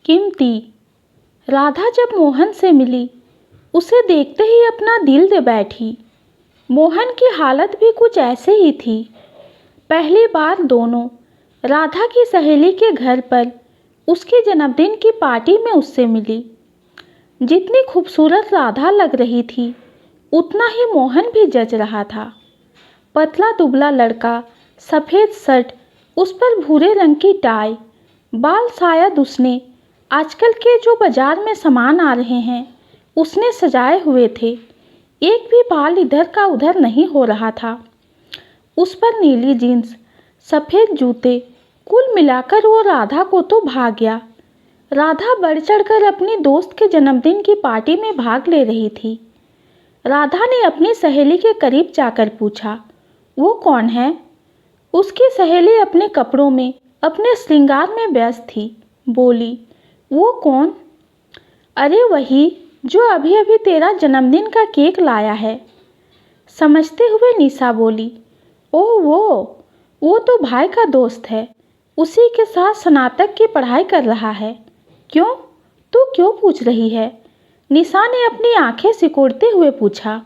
कीमती। राधा जब मोहन से मिली, उसे देखते ही अपना दिल दे बैठी। मोहन की हालत भी कुछ ऐसे ही थी। पहली बार दोनों राधा की सहेली के घर पर उसके जन्मदिन की पार्टी में उससे मिली। जितनी खूबसूरत राधा लग रही थी, उतना ही मोहन भी जच रहा था। पतला दुबला लड़का, सफ़ेद शर्ट, उस पर भूरे रंग की टाई, बाल शायद उसने आजकल के जो बाजार में सामान आ रहे हैं उसने सजाए हुए थे। एक भी बाल इधर का उधर नहीं हो रहा था। उस पर नीली जीन्स, सफ़ेद जूते, कुल मिलाकर वो राधा को तो भा गया। राधा बढ़ चढ़कर अपनी दोस्त के जन्मदिन की पार्टी में भाग ले रही थी। राधा ने अपनी सहेली के करीब जाकर पूछा, वो कौन है? उसकी सहेली अपने कपड़ों में, अपने श्रृंगार में व्यस्त थी। बोली, वो कौन? अरे वही जो अभी अभी तेरा जन्मदिन का केक लाया है। समझते हुए निशा बोली, ओह वो तो भाई का दोस्त है। उसी के साथ स्नातक की पढ़ाई कर रहा है। क्यों? तू क्यों पूछ रही है? निशा ने अपनी आंखें सिकोड़ते हुए पूछा।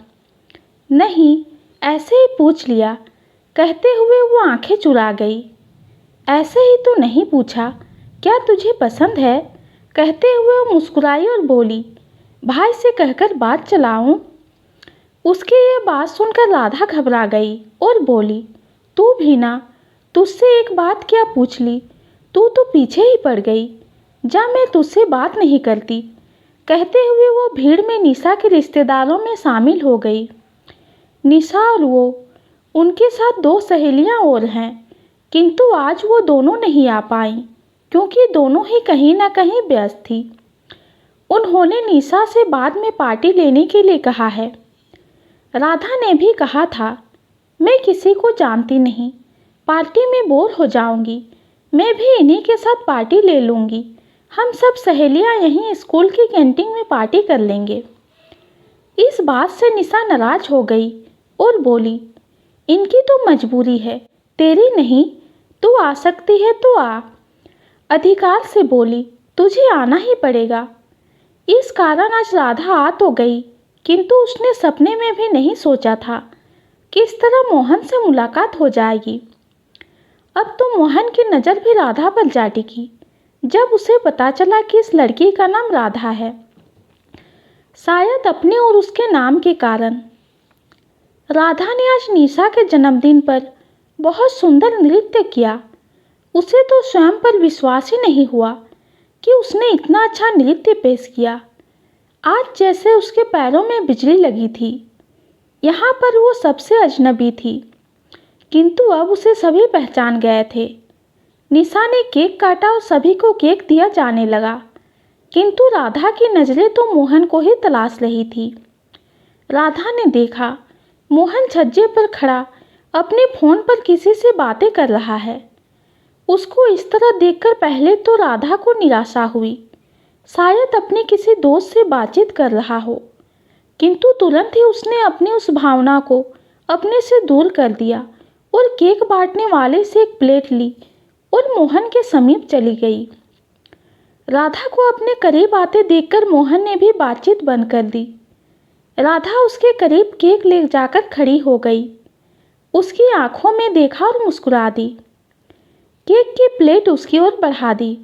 नहीं, ऐसे ही पूछ लिया, कहते हुए वो आंखें चुरा गई। ऐसे ही तो नहीं पूछा, क्या तुझे पसंद है? कहते हुए वो मुस्कुराई और बोली, भाई से कहकर बात चलाऊं? उसकी ये बात सुनकर राधा घबरा गई और बोली, तू भी ना, तुझसे एक बात क्या पूछ ली, तू तो पीछे ही पड़ गई। जा, मैं तुझसे बात नहीं करती। कहते हुए वो भीड़ में निशा के रिश्तेदारों में शामिल हो गई। निशा और वो, उनके साथ दो सहेलियां और हैं, किंतु आज वो दोनों नहीं आ पाईं क्योंकि दोनों ही कहीं ना कहीं व्यस्त थी। उन्होंने निशा से बाद में पार्टी लेने के लिए कहा है। राधा ने भी कहा था, मैं किसी को जानती नहीं, पार्टी में बोर हो जाऊंगी, मैं भी इन्हीं के साथ पार्टी ले लूँगी। हम सब सहेलियां यहीं स्कूल की कैंटीन में पार्टी कर लेंगे। इस बात से निशा नाराज हो गई और बोली, इनकी तो मजबूरी है, तेरी नहीं। तू आ सकती है तो आ। अधिकार से बोली, तुझे आना ही पड़ेगा। इस कारण आज राधा आ तो गई, किंतु उसने सपने में भी नहीं सोचा था कि इस तरह मोहन से मुलाकात हो जाएगी। अब तो मोहन की नज़र भी राधा पर जा टिकी जब उसे पता चला कि इस लड़की का नाम राधा है। शायद अपने और उसके नाम के कारण। राधा ने आज निशा के जन्मदिन पर बहुत सुंदर नृत्य किया। उसे तो स्वयं पर विश्वास ही नहीं हुआ कि उसने इतना अच्छा नृत्य पेश किया। आज जैसे उसके पैरों में बिजली लगी थी। यहाँ पर वो सबसे अजनबी थी, किंतु अब उसे सभी पहचान गए थे। निशा ने केक काटा और सभी को केक दिया जाने लगा, किंतु राधा की नज़रें तो मोहन को ही तलाश रही थी। राधा ने देखा, मोहन छज्जे पर खड़ा अपने फ़ोन पर किसी से बातें कर रहा है। उसको इस तरह देखकर पहले तो राधा को निराशा हुई, शायद अपने किसी दोस्त से बातचीत कर रहा हो, किंतु तुरंत ही उसने अपनी उस भावना को अपने से दूर कर दिया और केक बांटने वाले से एक प्लेट ली और मोहन के समीप चली गई। राधा को अपने करीब आते देखकर मोहन ने भी बातचीत बंद कर दी। राधा उसके करीब केक ले जाकर खड़ी हो गई, उसकी आंखों में देखा और मुस्कुरा दी। केक की प्लेट उसकी ओर बढ़ा दी।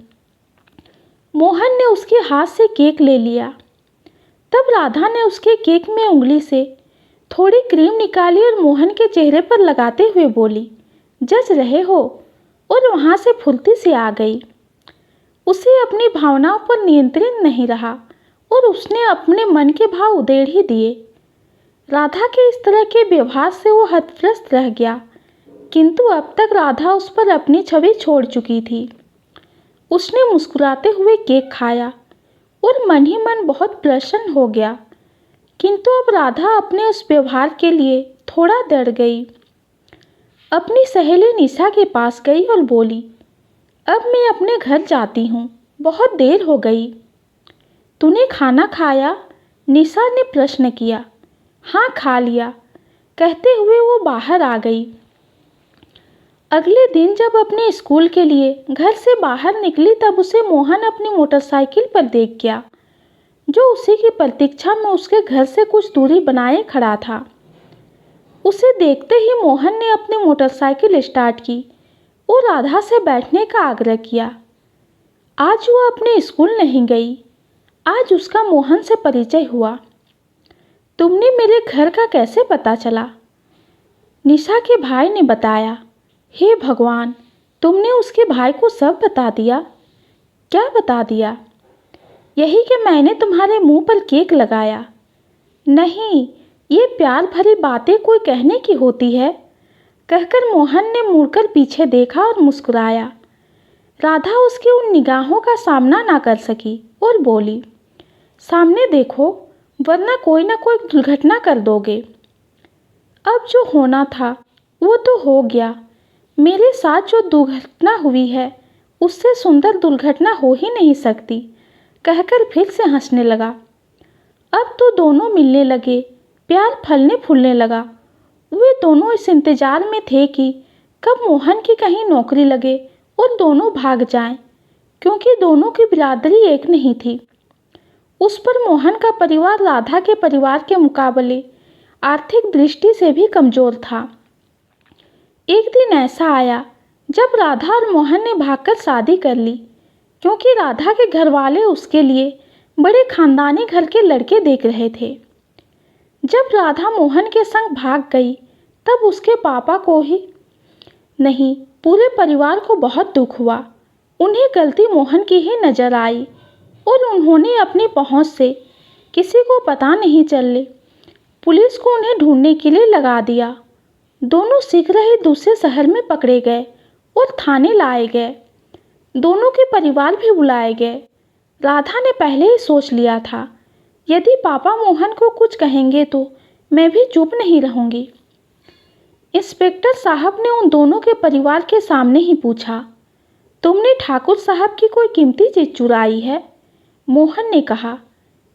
मोहन ने उसके हाथ से केक ले लिया। तब राधा ने उसके केक में उंगली से थोड़ी क्रीम निकाली और मोहन के चेहरे पर लगाते हुए बोली, जच रहे हो, और वहाँ से फुर्ती से आ गई। उसे अपनी भावनाओं पर नियंत्रण नहीं रहा और उसने अपने मन के भाव उधेड़ ही दिए। राधा के इस तरह के व्यवहार से वो हतप्रस्त रह गया, किंतु अब तक राधा उस पर अपनी छवि छोड़ चुकी थी। उसने मुस्कुराते हुए केक खाया और मन ही मन बहुत प्रसन्न हो गया, किंतु अब राधा अपने उस व्यवहार के लिए थोड़ा डर गई। अपनी सहेली निशा के पास गई और बोली, अब मैं अपने घर जाती हूँ, बहुत देर हो गई। तूने खाना खाया? निशा ने प्रश्न किया। हाँ, खा लिया, कहते हुए वो बाहर आ गई। अगले दिन जब अपने स्कूल के लिए घर से बाहर निकली तब उसे मोहन अपनी मोटरसाइकिल पर देख गया, जो उसी की प्रतीक्षा में उसके घर से कुछ दूरी बनाए खड़ा था। उसे देखते ही मोहन ने अपनी मोटरसाइकिल स्टार्ट की और राधा से बैठने का आग्रह किया। आज वह अपने स्कूल नहीं गई। आज उसका मोहन से परिचय हुआ। तुमने मेरे घर का कैसे पता चला? निशा के भाई ने बताया। हे भगवान, तुमने उसके भाई को सब बता दिया। क्या बता दिया? यही कि मैंने तुम्हारे मुंह पर केक लगाया। नहीं, ये प्यार भरी बातें कोई कहने की होती है, कहकर मोहन ने मुड़कर पीछे देखा और मुस्कुराया। राधा उसकी उन निगाहों का सामना ना कर सकी और बोली, सामने देखो, वरना कोई ना कोई दुर्घटना कर दोगे। अब जो होना था वो तो हो गया। मेरे साथ जो दुर्घटना हुई है उससे सुंदर दुर्घटना हो ही नहीं सकती, कहकर फिर से हंसने लगा। अब तो दोनों मिलने लगे, प्यार फलने फूलने लगा। वे दोनों इस इंतजार में थे कि कब मोहन की कहीं नौकरी लगे और दोनों भाग जाएं, क्योंकि दोनों की बिरादरी एक नहीं थी। उस पर मोहन का परिवार राधा के परिवार के मुकाबले आर्थिक दृष्टि से भी कमज़ोर था। एक दिन ऐसा आया जब राधा और मोहन ने भागकर शादी कर ली, क्योंकि राधा के घर वाले उसके लिए बड़े खानदानी घर के लड़के देख रहे थे। जब राधा मोहन के संग भाग गई तब उसके पापा को ही नहीं, पूरे परिवार को बहुत दुख हुआ। उन्हें गलती मोहन की ही नज़र आई और उन्होंने अपनी पहुंच से किसी को पता नहीं चले पुलिस को उन्हें ढूंढने के लिए लगा दिया। दोनों शीघ्र ही दूसरे शहर में पकड़े गए और थाने लाए गए। दोनों के परिवार भी बुलाए गए। राधा ने पहले ही सोच लिया था, यदि पापा मोहन को कुछ कहेंगे तो मैं भी चुप नहीं रहूंगी। इंस्पेक्टर साहब ने उन दोनों के परिवार के सामने ही पूछा, तुमने ठाकुर साहब की कोई कीमती चीज़ चुराई है? मोहन ने कहा,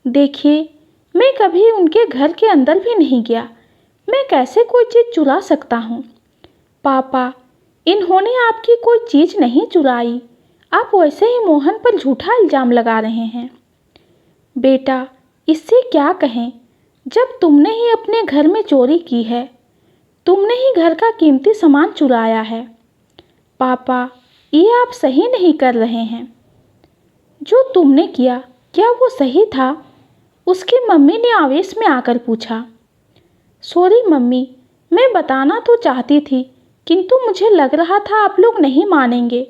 देखिए, मैं कभी उनके घर के अंदर भी नहीं गया। मैं कैसे कोई चीज़ चुरा सकता हूँ? पापा, इन्होंने आपकी कोई चीज़ नहीं चुराई। आप वैसे ही मोहन पर झूठा इल्ज़ाम लगा रहे हैं। बेटा, इससे क्या कहें, जब तुमने ही अपने घर में चोरी की है, तुमने ही घर का कीमती सामान चुराया है। पापा, ये आप सही नहीं कर रहे हैं। जो तुमने किया, क्या वो सही था? उसकी मम्मी ने आवेश में आकर पूछा। सॉरी मम्मी, मैं बताना तो चाहती थी, किंतु मुझे लग रहा था आप लोग नहीं मानेंगे।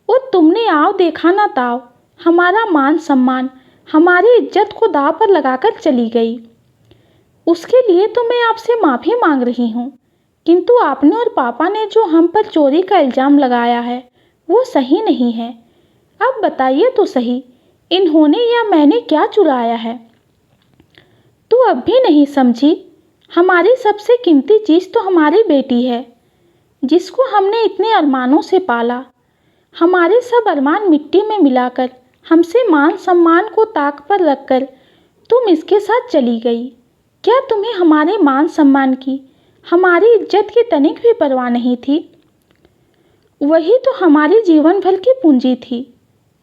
और तुमने आओ देखा ना ताओ, हमारा मान सम्मान, हमारी इज्जत को दांव पर लगाकर चली गई। उसके लिए तो मैं आपसे माफ़ी मांग रही हूँ, किंतु आपने और पापा ने जो हम पर चोरी का इल्ज़ाम लगाया है वो सही नहीं है। अब बताइए तो सही, इन्होंने या मैंने क्या चुराया है? तू अब भी नहीं समझी? हमारी सबसे कीमती चीज़ तो हमारी बेटी है, जिसको हमने इतने अरमानों से पाला। हमारे सब अरमान मिट्टी में मिलाकर हमसे मान सम्मान को ताक पर रखकर तुम इसके साथ चली गई। क्या तुम्हें हमारे मान सम्मान की, हमारी इज्जत की तनिक भी परवाह नहीं थी? वही तो हमारी जीवन भर की पूंजी थी,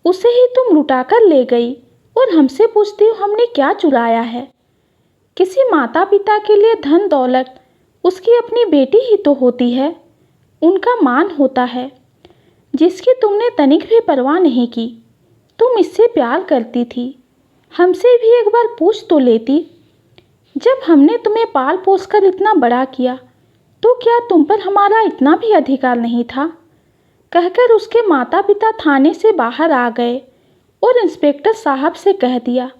उसे ही तुम लुटाकर ले गई और हमसे पूछती हो हमने क्या चुराया है। किसी माता पिता के लिए धन दौलत उसकी अपनी बेटी ही तो होती है, उनका मान होता है, जिसकी तुमने तनिक भी परवाह नहीं की। तुम इससे प्यार करती थी, हमसे भी एक बार पूछ तो लेती। जब हमने तुम्हें पाल पोस कर इतना बड़ा किया तो क्या तुम पर हमारा इतना भी अधिकार नहीं था? कहकर उसके माता पिता थाने से बाहर आ गए और इंस्पेक्टर साहब से कह दिया,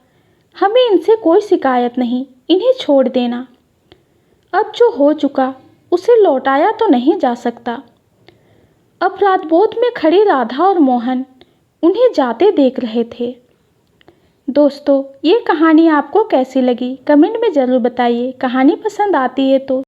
हमें इनसे कोई शिकायत नहीं, इन्हें छोड़ देना। अब जो हो चुका उसे लौटाया तो नहीं जा सकता। अपराधबोध में खड़ी राधा और मोहन उन्हें जाते देख रहे थे। दोस्तों, ये कहानी आपको कैसी लगी कमेंट में ज़रूर बताइए। कहानी पसंद आती है तो